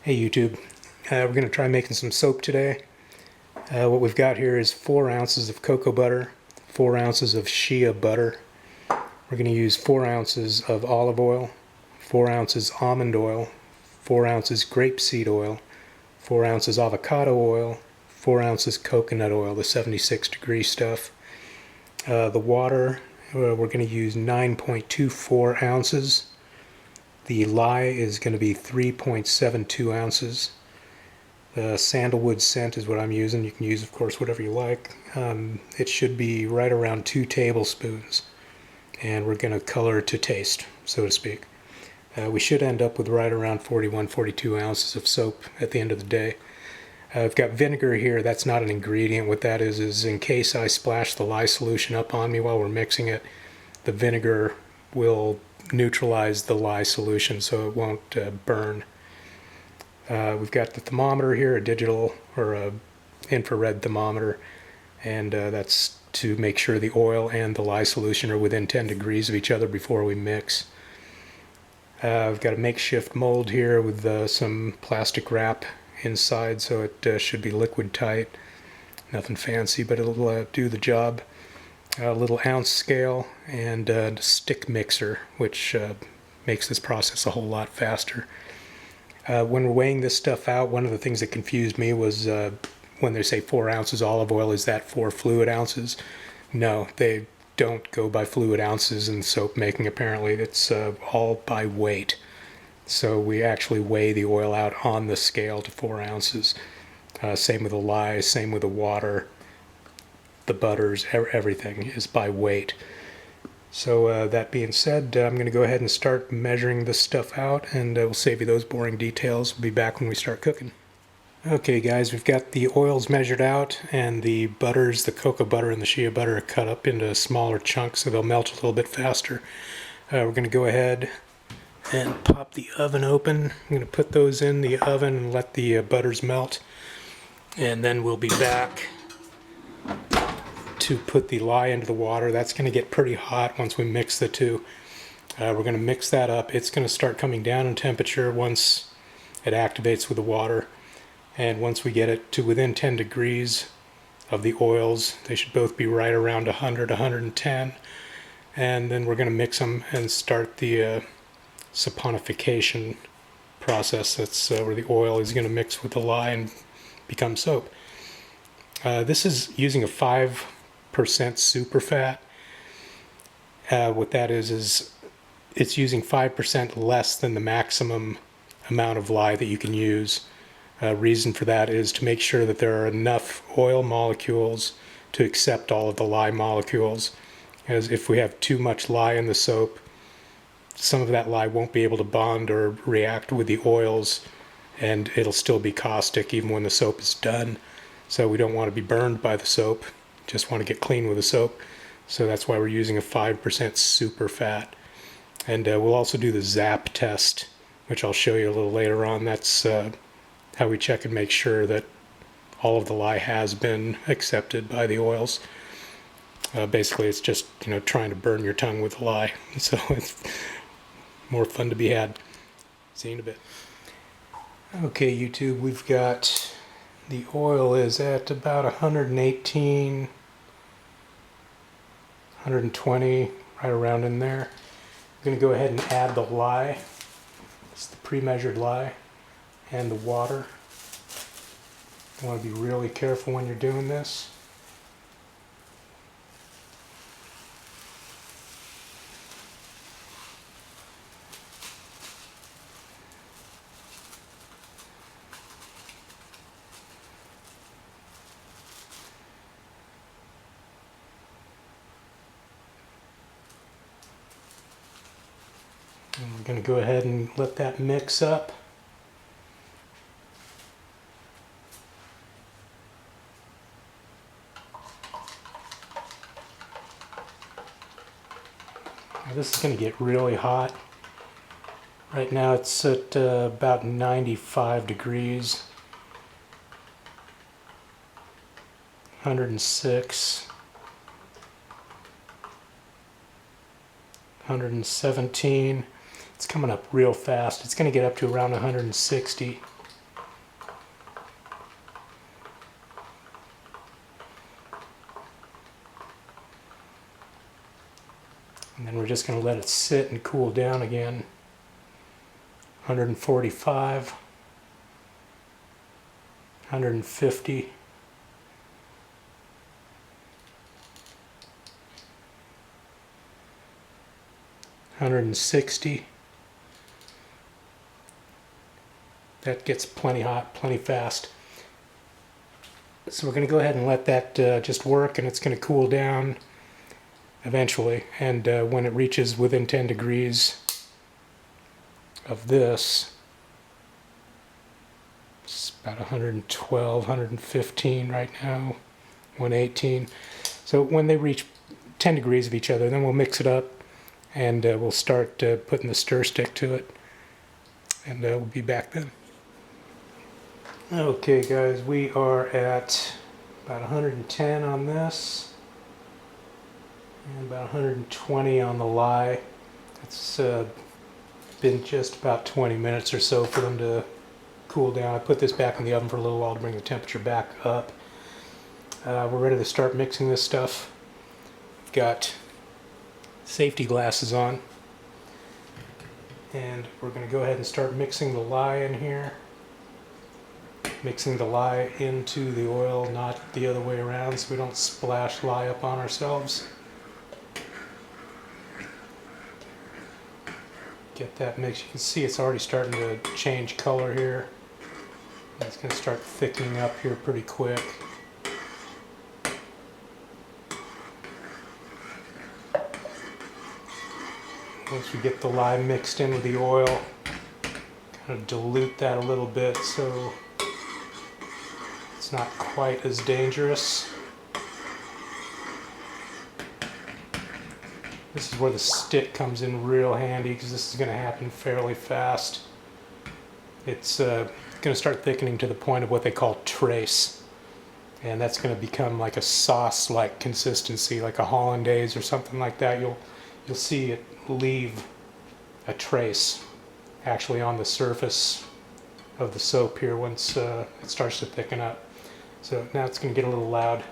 Hey YouTube, we're going to try making some soap today. What we've got here is 4 ounces of cocoa butter, 4 ounces of shea butter. We're going to use 4 ounces of olive oil, 4 ounces almond oil, 4 ounces grapeseed oil, 4 ounces avocado oil, 4 ounces coconut oil, the 76-degree stuff. The water, we're going to use 9.24 ounces. The lye is going to be 3.72 ounces. The sandalwood scent is what I'm using. You can use, of course, whatever you like. It should be right around 2 tablespoons. And we're going to color to taste, so to speak. We should end up with right around 41, 42 ounces of soap at the end of the day. I've got vinegar here. That's not an ingredient. What that is in case I splash the lye solution up on me while we're mixing it, the vinegar will neutralize the lye solution so it won't burn. We've got the thermometer here, a digital or a infrared thermometer, and that's to make sure the oil and the lye solution are within 10 degrees of each other before we mix. I've got a makeshift mold here with some plastic wrap inside, so it should be liquid tight. Nothing fancy, but it'll do the job. A little ounce scale and a stick mixer, which makes this process a whole lot faster. When we're weighing this stuff out, one of the things that confused me was when they say 4 ounces olive oil, is that 4 fluid ounces? No, they don't go by fluid ounces in soap making, apparently. It's all by weight. So we actually weigh the oil out on the scale to 4 ounces. Same with the lye, same with the water. The butters, everything is by weight. So that being said, I'm going to go ahead and start measuring this stuff out, and we'll save you those boring details. We'll be back when we start cooking. Okay guys, we've got the oils measured out, and the butters, the cocoa butter and the shea butter, are cut up into smaller chunks so they'll melt a little bit faster. We're going to go ahead and pop the oven open. I'm going to put those in the oven and let the butters melt, and then we'll be back to put the lye into the water. That's going to get pretty hot once we mix the two. We're going to mix that up. It's going to start coming down in temperature once it activates with the water. And once we get it to within 10 degrees of the oils, they should both be right around 100, 110. And then we're going to mix them and start the saponification process. That's where the oil is going to mix with the lye and become soap. This is using a 5% super fat. What that is it's using 5% less than the maximum amount of lye that you can use. Reason for that is to make sure that there are enough oil molecules to accept all of the lye molecules. As if we have too much lye in the soap, some of that lye won't be able to bond or react with the oils, and it'll still be caustic even when the soap is done. So we don't want to be burned by the soap, just want to get clean with the soap. So that's why we're using a 5% super fat. And we'll also do the ZAP test, which I'll show you a little later on. That's how we check and make sure that all of the lye has been accepted by the oils. Basically, it's just trying to burn your tongue with the lye. So it's more fun to be had. See you in a bit. Okay, YouTube, we've got the oil is at about 118, 120, right around in there. I'm going to go ahead and add the lye. It's the pre-measured lye and the water. You want to be really careful when you're doing this. And we're going to go ahead and let that mix up. Now this is going to get really hot. Right now it's at about 95 degrees, 106, 117. It's coming up real fast. It's going to get up to around 160. just going to let it sit and cool down again. 145, 150, 160. That gets plenty hot, plenty fast. So we're going to go ahead and let that just work, and it's going to cool down eventually. And when it reaches within 10 degrees of this, it's about 112, 115 right now, 118. So when they reach 10 degrees of each other, then we'll mix it up, and we'll start putting the stir stick to it, and we'll be back then. Okay guys, we are at about 110 on this and about 120 on the lye. It's been just about 20 minutes or so for them to cool down. I put this back in the oven for a little while to bring the temperature back up. We're ready to start mixing this stuff. We've got safety glasses on, and we're going to go ahead and start mixing the lye in here. Mixing the lye into the oil, not the other way around, so we don't splash lye up on ourselves. Get that mix. You can see it's already starting to change color here. It's going to start thickening up here pretty quick. Once we get the lye mixed in with the oil, kind of dilute that a little bit so it's not quite as dangerous. This is where the stick comes in real handy, because this is going to happen fairly fast. It's going to start thickening to the point of what they call trace, and that's going to become like a sauce-like consistency, like a hollandaise or something like that. You'll see it leave a trace actually on the surface of the soap here once it starts to thicken up. So now it's going to get a little loud.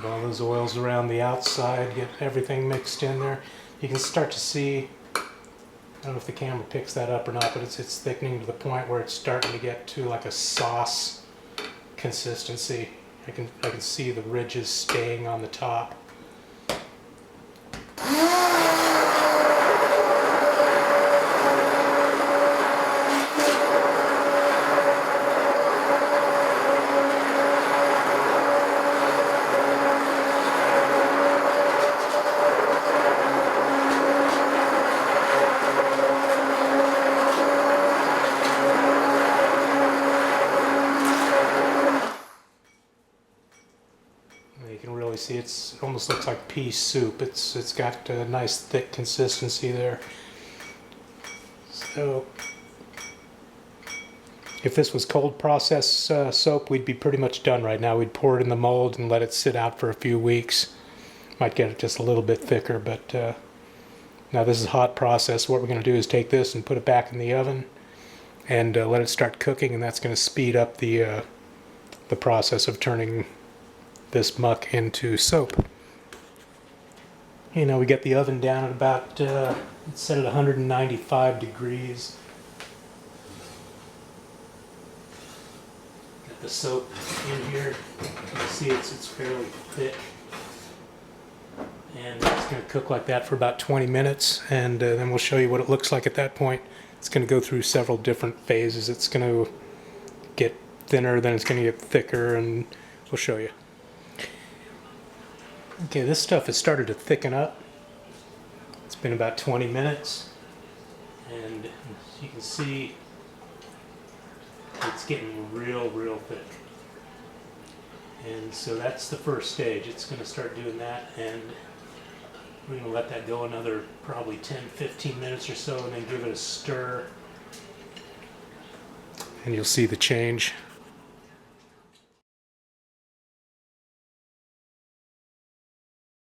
Get all those oils around the outside, get everything mixed in there. You can start to see, I don't know if the camera picks that up or not, but it's thickening to the point where it's starting to get to like a sauce consistency. I can see the ridges staying on the top. You can really see it almost looks like pea soup. It's got a nice thick consistency there. So if this was cold process soap, we'd be pretty much done right now. We'd pour it in the mold and let it sit out for a few weeks. Might get it just a little bit thicker, but now this is hot process. What we're going to do is take this and put it back in the oven and let it start cooking, and that's going to speed up the process of turning this muck into soap. You know, we get the oven down at about, it's set at 195 degrees. the soap in here. You can see it's fairly thick. And it's going to cook like that for about 20 minutes, and then we'll show you what it looks like at that point. It's going to go through several different phases. It's going to get thinner, then it's going to get thicker, and we'll show you. Okay, this stuff has started to thicken up. It's been about 20 minutes, and you can see it's getting real thick. And so that's the first stage. It's going to start doing that, and we're going to let that go another probably 10-15 minutes or so, and then give it a stir. And you'll see the change.